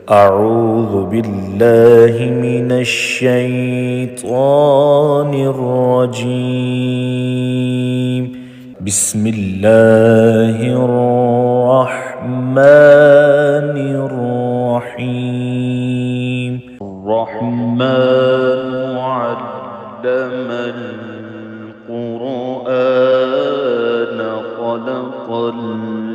أعوذ بالله من الشيطان الرجيم. بسم الله الرحمن الرحيم. الرحمن علم القرآن خلق الإنسان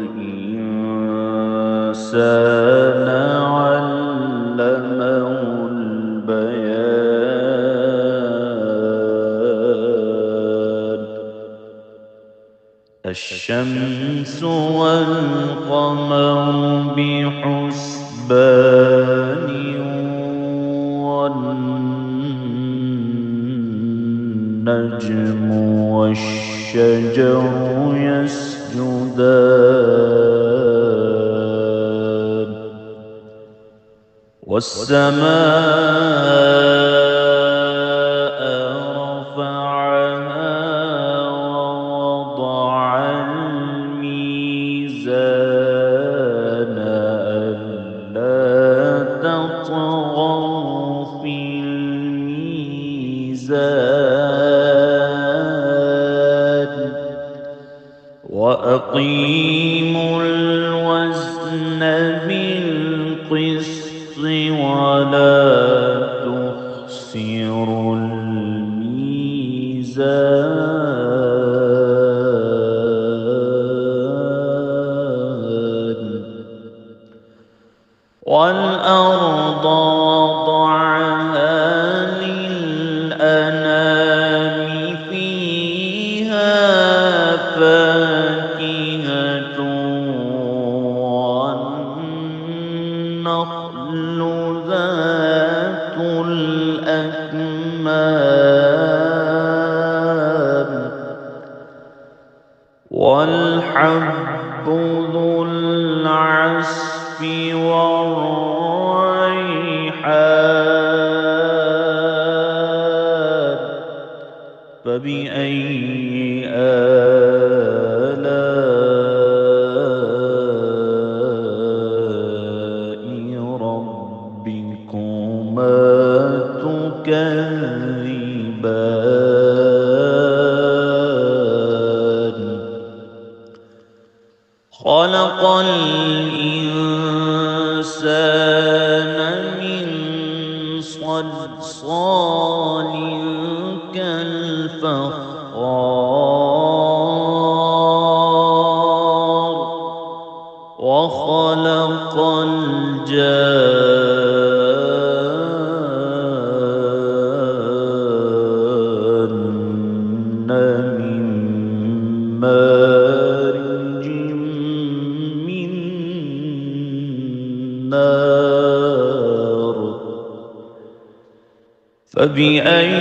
علمه البيان. الشمس والقمر بحسبان والنجم والشجر يسجدان والسماء رفعها ووضع الميزان ألا تطغوا في الميزان وأقيموا الوزن بالقسط ولا تخسروا الميزان. والأرض وضعها للأنام فيها فاكهة والنخل ذات الأكمام والحب ذو العصف والريحان. فبأي آلاء ربكما تكذبان. خلق الإنسان من صلصال كالفخار وخلق الجان من مارج من نار. فبأي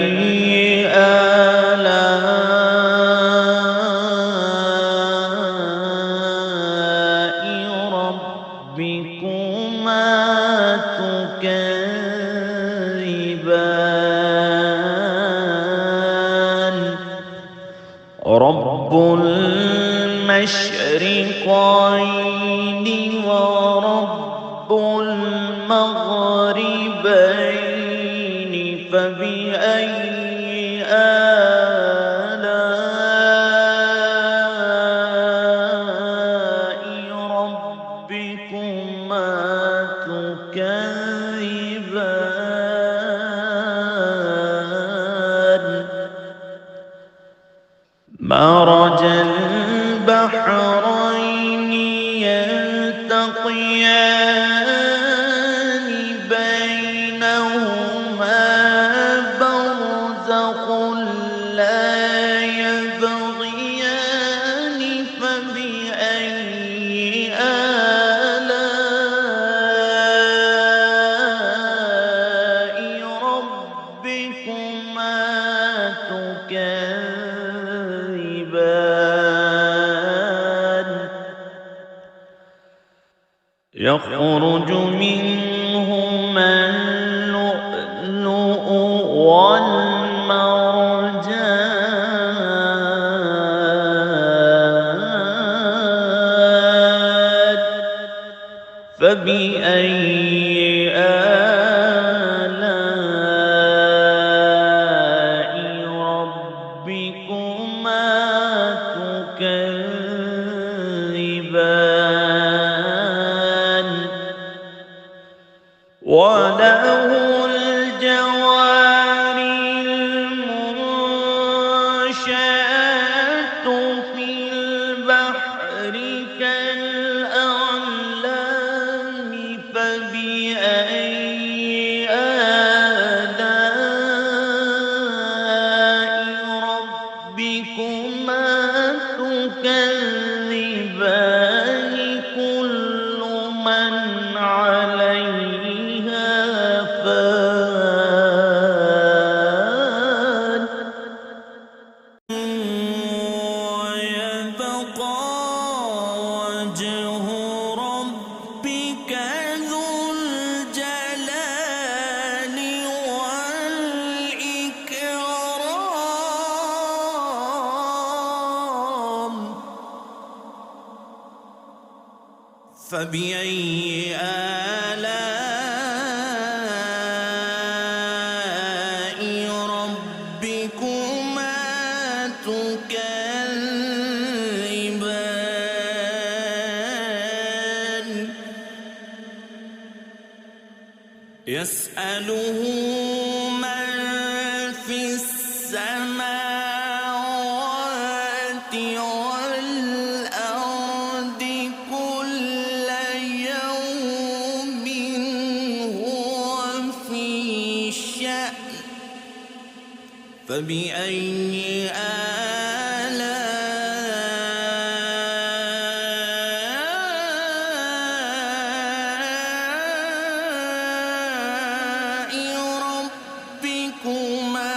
آلاء ربكما تكذبان. رب المشرقين ورب المغربين. فبأي آلاء ربكما تكذبان. مرج البحرين يلتقيان بينهما برزخ لا يبغيان. فبأي آلاء ربكما تكذبان. يخرج منهما اللؤلؤ والمرجان. فبأي وله الجوار المنشآت في البحر كالأعلام فبأي آلاء ربكما تكذبان كل من عليها فان ويبقى وجه ربك ذو الجلال والإكرام فبأي آلاء ربكما تكذبان يسأله من في السماوات والأرض كل يوم هو في شأن فبأي آلاء ربكما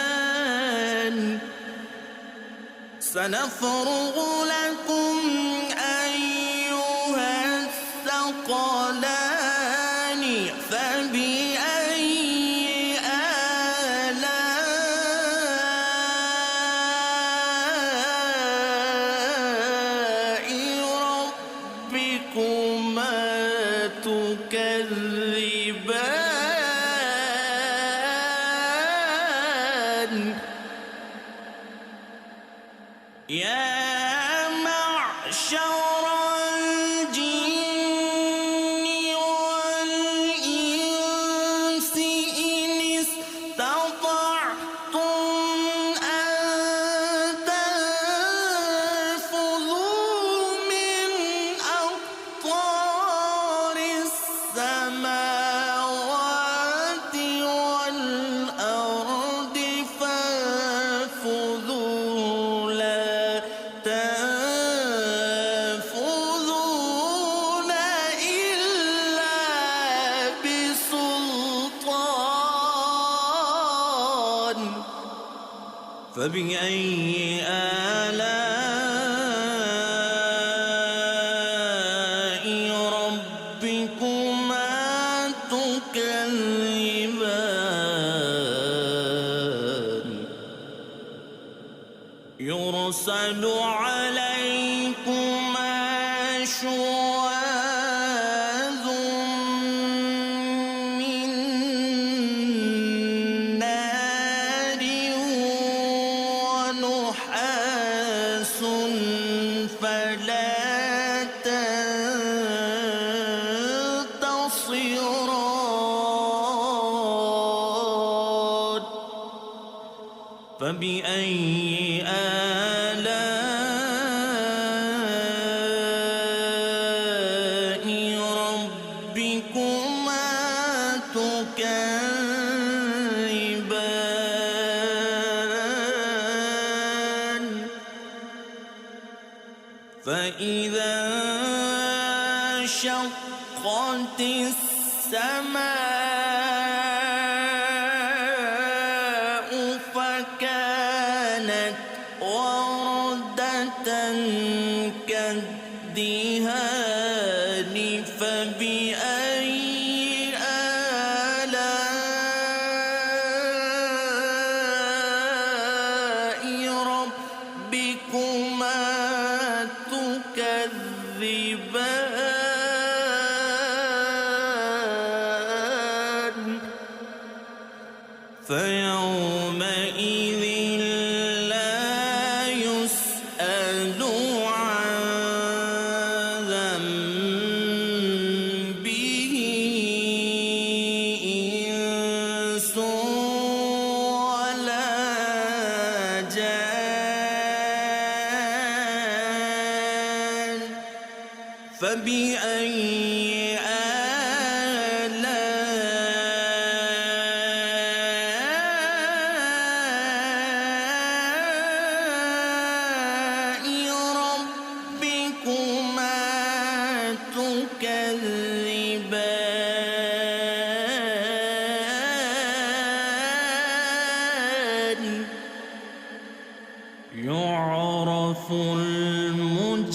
تكذبان سنفرغ لكم أيها الثقلان فبأي آلاء ربكما تكذبان يا معشر الجن والإنس إن استطعتم أن تنفذوا من أقطار السماوات والأرض فانفذوا لا تنفذون إلا بسلطان فبأي آلاء ربكما تكذبان يرسل عليكما شواظ من نار ونحاس فلا تنتصران فبأي آلاء ربكما تكذبان فإذا انشقت السماء فكانت وردة كالدهان فبأي آلاء ربكما تكذبان فيومئذ لا يسأل عن فبأي آلاء ربكما تكذبان يعرف المجرمون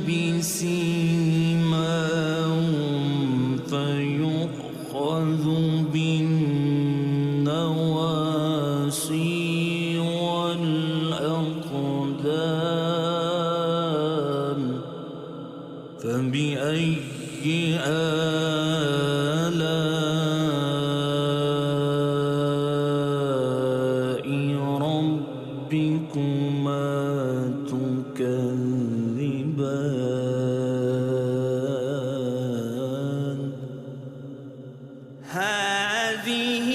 بسيماهم فيؤخذ بالنواصي والأقدام فبأي آلاء ربكما تكذبان هذه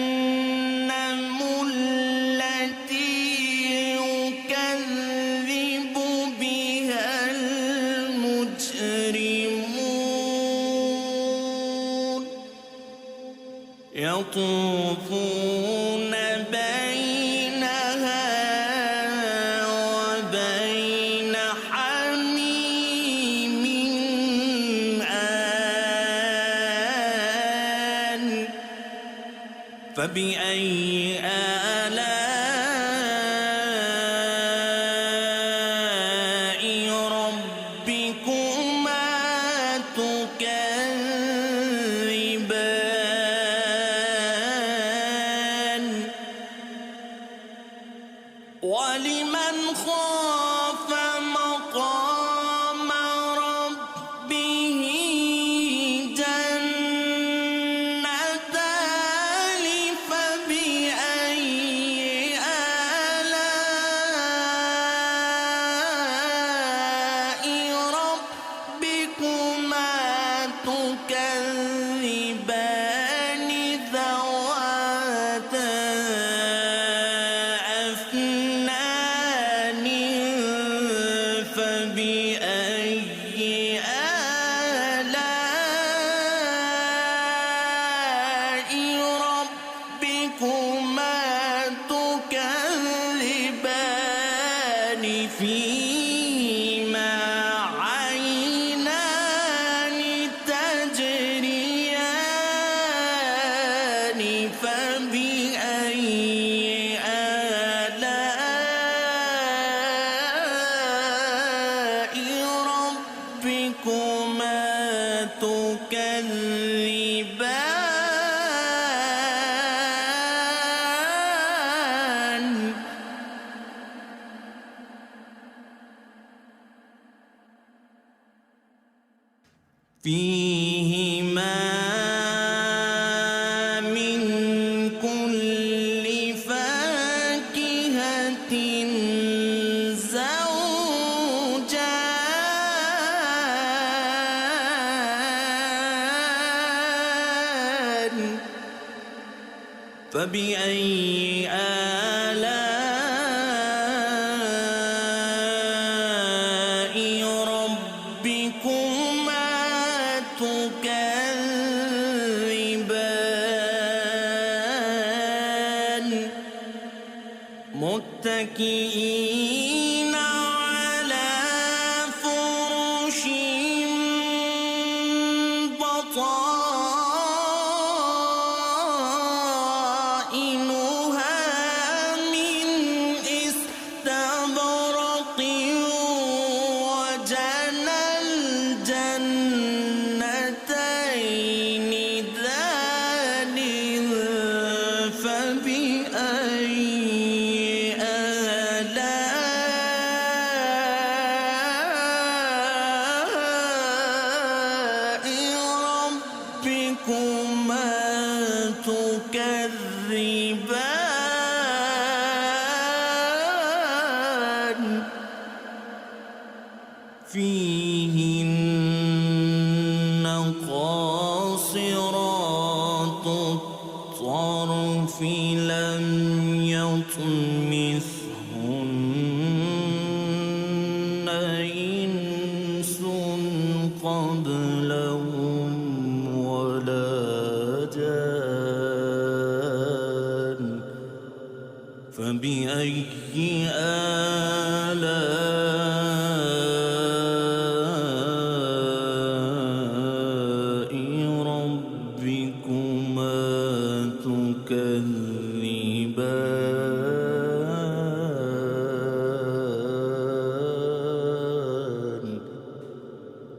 جهنم التي يكذب بها المجرمون يطوفون بينها وبين حميم آن فبأي آلاء ربكما تكذبان ولمن خاف مقام ربه جنتان فبأي آلاء ربكما تكذبان ذواتا أفنان فبأي آلاء ربكما تكذبان فيهما عينان تجريان فبأي آلاء ربكما تكذبان فيهما من كل فاكهة زوجان فبأي آلاء ربكما تكذبان متكئين على فرش بطائنها من استبرق وجنى الجنتين دان فبأي آلاء ربكما تكذبان فيهن قاصرات الطرف لم يطمثهن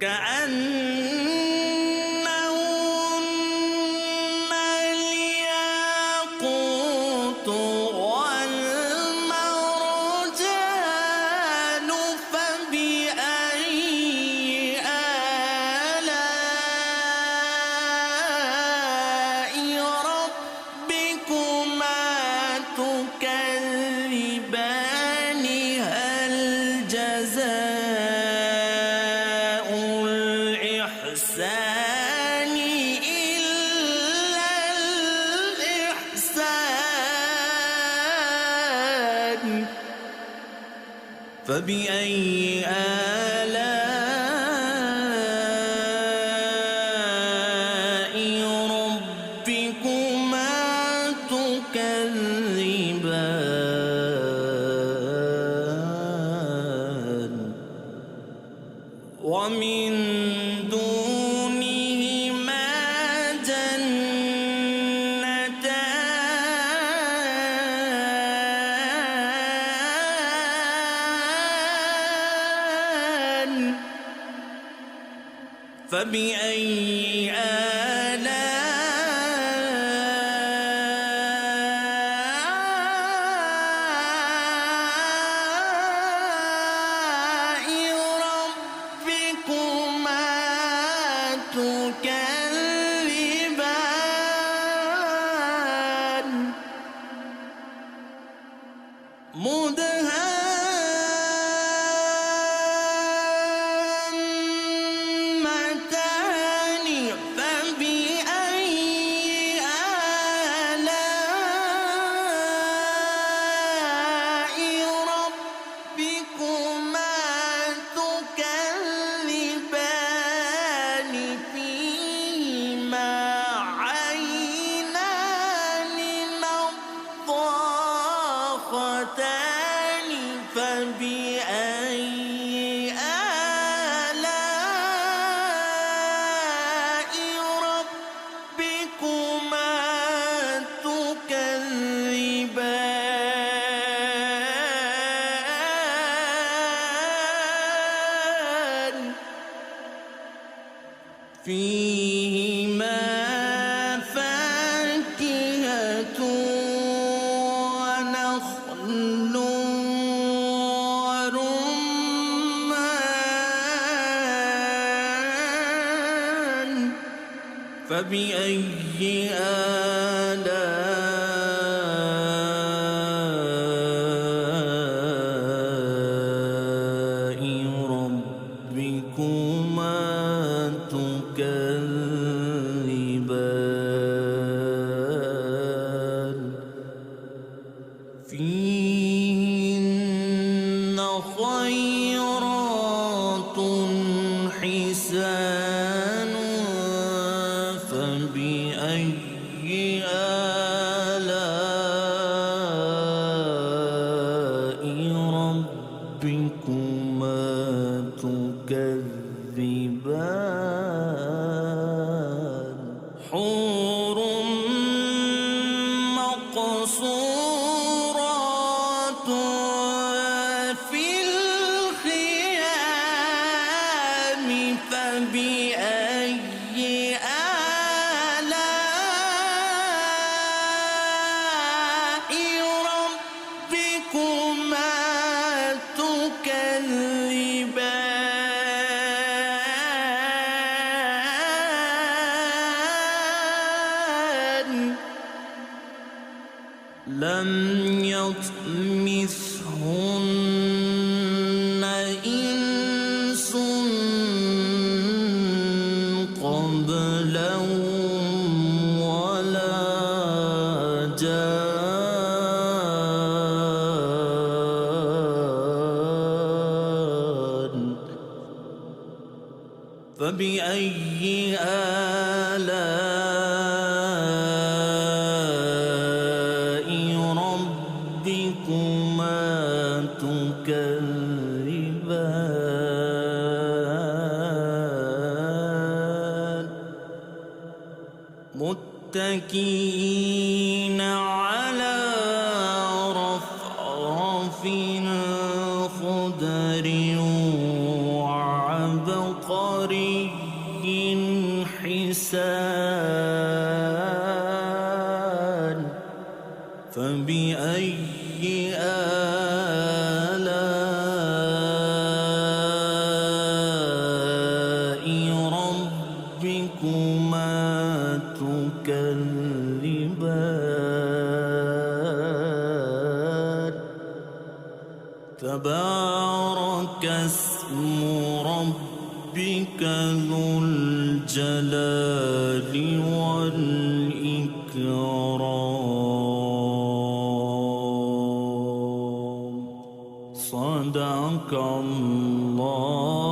كأنهن الياقوت والمرجان فبأي آلاء ربكما تكذبان هل جزاء الإحسان إلا الإحسان فبأي آلاء ربكما تكذبان ومن دونهما جنتان فبأي آلاء ربكما تكذبان مدهامتان فبأي آلاء ربكما تكذبان فيهما عينان نضاختان فبأي آلاء ربكما تكذبان فيهما فاكهة ونخل ورمان فبأي آلاء ربكما تكذبان فيهن خيرات حسان فبأي آلاء ربكما تكذبان حور مقصورات في الخيام فبأي آلاء ربكما تكذبان لم يطمثهن إنس قبلهم ولا جان فبأي آلاء ربكما تكذبان متكئين على رفرف خضر وعبقر تبارك اسم ربك ذو الجلال والإكرام. صدق الله